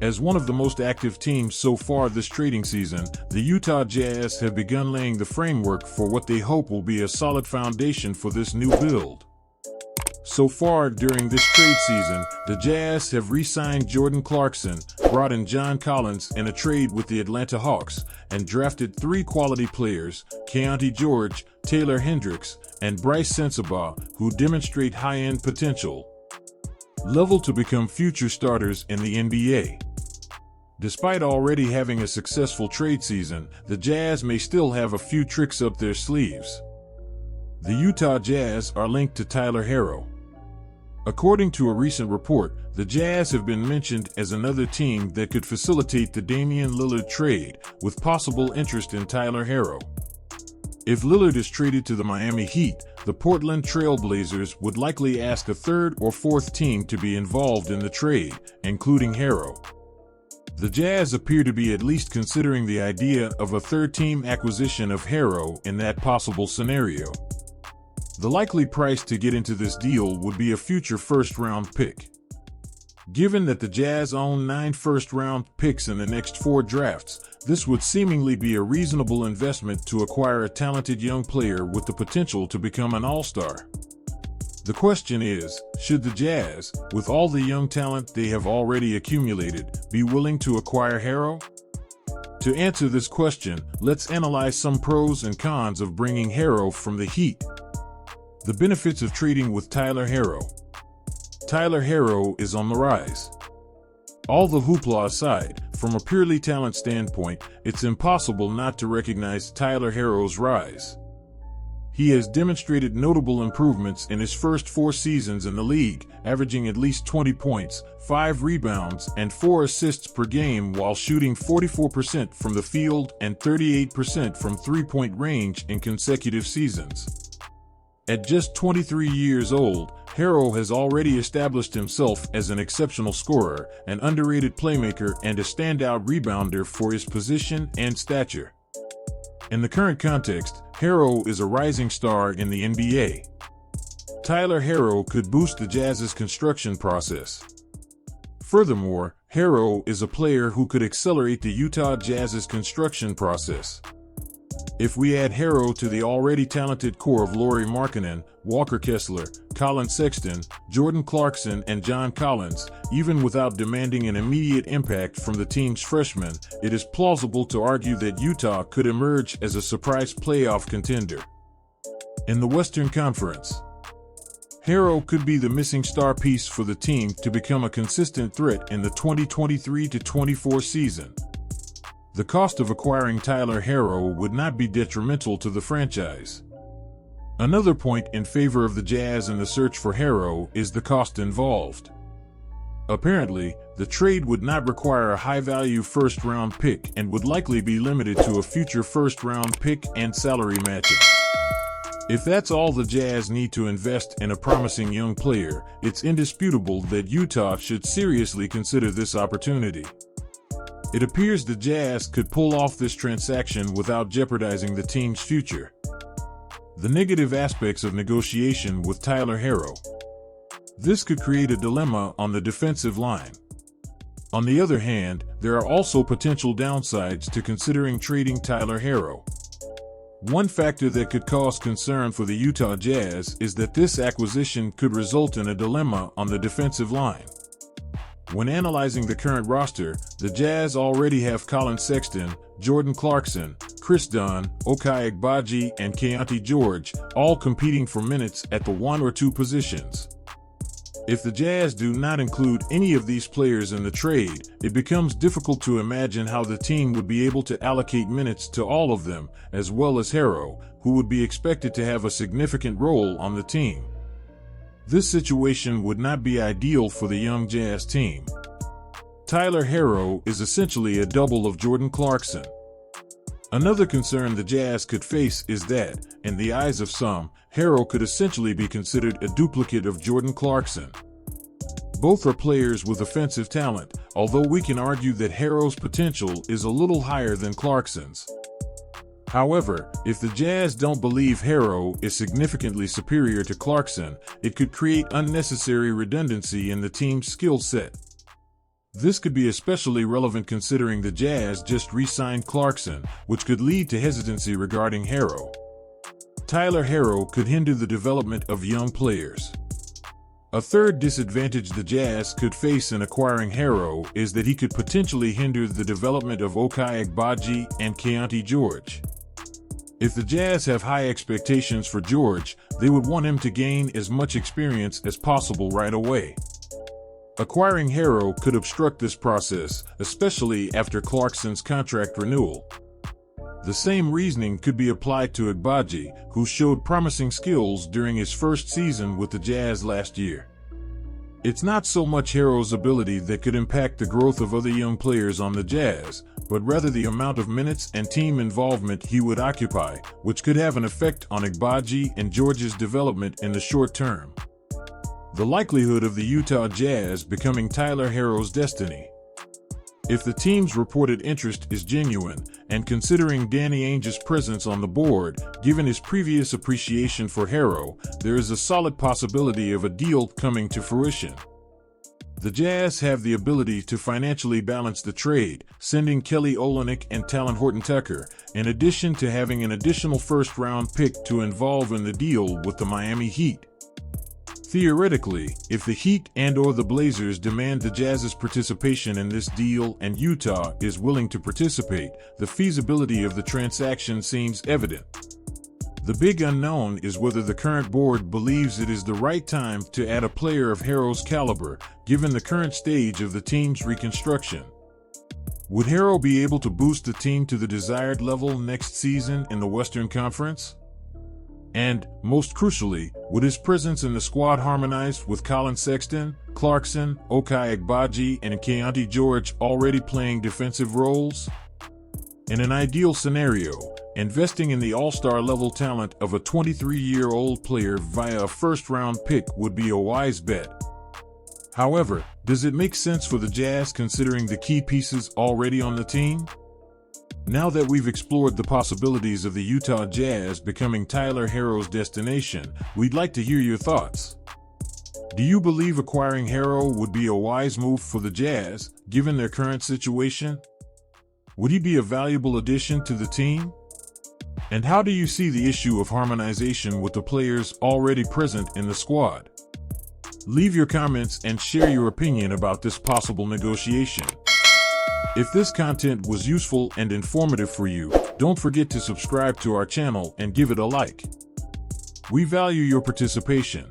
As one of the most active teams so far this trading season, the Utah Jazz have begun laying the framework for what they hope will be a solid foundation for this new build. So far during this trade season, the Jazz have re-signed Jordan Clarkson, brought in John Collins in a trade with the Atlanta Hawks, and drafted 3 quality players, Keontae George, Taylor Hendricks, and Bryce Sensabaugh, who demonstrate high-end potential level to become future starters in the NBA. Despite already having a successful trade season, the Jazz may still have a few tricks up their sleeves. The Utah Jazz are linked to Tyler Herro. According to a recent report, the Jazz have been mentioned as another team that could facilitate the Damian Lillard trade, with possible interest in Tyler Herro. If Lillard is traded to the Miami Heat, the Portland Trail Blazers would likely ask a 3rd or 4th team to be involved in the trade, including Herro. The Jazz appear to be at least considering the idea of a 3rd-team acquisition of Herro in that possible scenario. The likely price to get into this deal would be a future first-round pick. Given that the Jazz own 9 first-round picks in the next 4 drafts, this would seemingly be a reasonable investment to acquire a talented young player with the potential to become an all-star. The question is, should the Jazz, with all the young talent they have already accumulated, be willing to acquire Herro? To answer this question, let's analyze some pros and cons of bringing Herro from the Heat. The benefits of trading with Tyler Herro. Tyler Herro is on the rise. All the hoopla aside, from a purely talent standpoint, it's impossible not to recognize Tyler Herro's rise. He has demonstrated notable improvements in his first 4 seasons in the league, averaging at least 20 points, 5 rebounds, and 4 assists per game while shooting 44% from the field and 38% from three-point range in consecutive seasons. At just 23 years old, Herro has already established himself as an exceptional scorer, an underrated playmaker, and a standout rebounder for his position and stature. In the current context, Herro is a rising star in the NBA. Tyler Herro could boost the Jazz's construction process. Furthermore, Herro is a player who could accelerate the Utah Jazz's construction process. If we add Herro to the already talented core of Lauri Markkanen, Walker Kessler, Colin Sexton, Jordan Clarkson, and John Collins, even without demanding an immediate impact from the team's freshmen, it is plausible to argue that Utah could emerge as a surprise playoff contender. In the Western Conference, Herro could be the missing star piece for the team to become a consistent threat in the 2023-24 season. The cost of acquiring Tyler Herro would not be detrimental to the franchise. Another point in favor of the Jazz in the search for Herro is the cost involved. Apparently, the trade would not require a high-value first-round pick and would likely be limited to a future first-round pick and salary matching. If that's all the Jazz need to invest in a promising young player, it's indisputable that Utah should seriously consider this opportunity. It appears the Jazz could pull off this transaction without jeopardizing the team's future. The negative aspects of negotiation with Tyler Herro. This could create a dilemma on the defensive line. On the other hand, there are also potential downsides to considering trading Tyler Herro. One factor that could cause concern for the Utah Jazz is that this acquisition could result in a dilemma on the defensive line. When analyzing the current roster, the Jazz already have Colin Sexton, Jordan Clarkson, Chris Dunn, Ochai Agbaji, and Keontae George, all competing for minutes at the 1 or 2 positions. If the Jazz do not include any of these players in the trade, it becomes difficult to imagine how the team would be able to allocate minutes to all of them, as well as Herro, who would be expected to have a significant role on the team. This situation would not be ideal for the young Jazz team. Tyler Herro is essentially a double of Jordan Clarkson. Another concern the Jazz could face is that, in the eyes of some, Herro could essentially be considered a duplicate of Jordan Clarkson. Both are players with offensive talent, although we can argue that Herro's potential is a little higher than Clarkson's. However, if the Jazz don't believe Herro is significantly superior to Clarkson, it could create unnecessary redundancy in the team's skill set. This could be especially relevant considering the Jazz just re-signed Clarkson, which could lead to hesitancy regarding Herro. Tyler Herro could hinder the development of young players. A third disadvantage the Jazz could face in acquiring Herro is that he could potentially hinder the development of Ochai Agbaji and Keontae George. If the Jazz have high expectations for George, they would want him to gain as much experience as possible right away. Acquiring Herro could obstruct this process, especially after Clarkson's contract renewal. The same reasoning could be applied to Agbaji, who showed promising skills during his first season with the Jazz last year. It's not so much Herro's ability that could impact the growth of other young players on the Jazz, but rather the amount of minutes and team involvement he would occupy, which could have an effect on Agbaji and George's development in the short term. The likelihood of the Utah Jazz becoming Tyler Herro's destiny. If the team's reported interest is genuine, and considering Danny Ainge's presence on the board, given his previous appreciation for Herro, there is a solid possibility of a deal coming to fruition. The Jazz have the ability to financially balance the trade, sending Kelly Olynyk and Talen Horton-Tucker, in addition to having an additional first-round pick to involve in the deal with the Miami Heat. Theoretically, if the Heat and/or the Blazers demand the Jazz's participation in this deal and Utah is willing to participate, the feasibility of the transaction seems evident. The big unknown is whether the current board believes it is the right time to add a player of Herro's caliber, given the current stage of the team's reconstruction. Would Herro be able to boost the team to the desired level next season in the Western Conference? And, most crucially, would his presence in the squad harmonize with Colin Sexton, Clarkson, Ochai Agbaji, and Keontae George already playing defensive roles? In an ideal scenario, investing in the all-star level talent of a 23-year-old player via a first-round pick would be a wise bet. However, does it make sense for the Jazz considering the key pieces already on the team? Now that we've explored the possibilities of the Utah Jazz becoming Tyler Herro's destination, we'd like to hear your thoughts. Do you believe acquiring Herro would be a wise move for the Jazz, given their current situation? Would he be a valuable addition to the team? And how do you see the issue of harmonization with the players already present in the squad? Leave your comments and share your opinion about this possible negotiation. If this content was useful and informative for you, don't forget to subscribe to our channel and give it a like. We value your participation.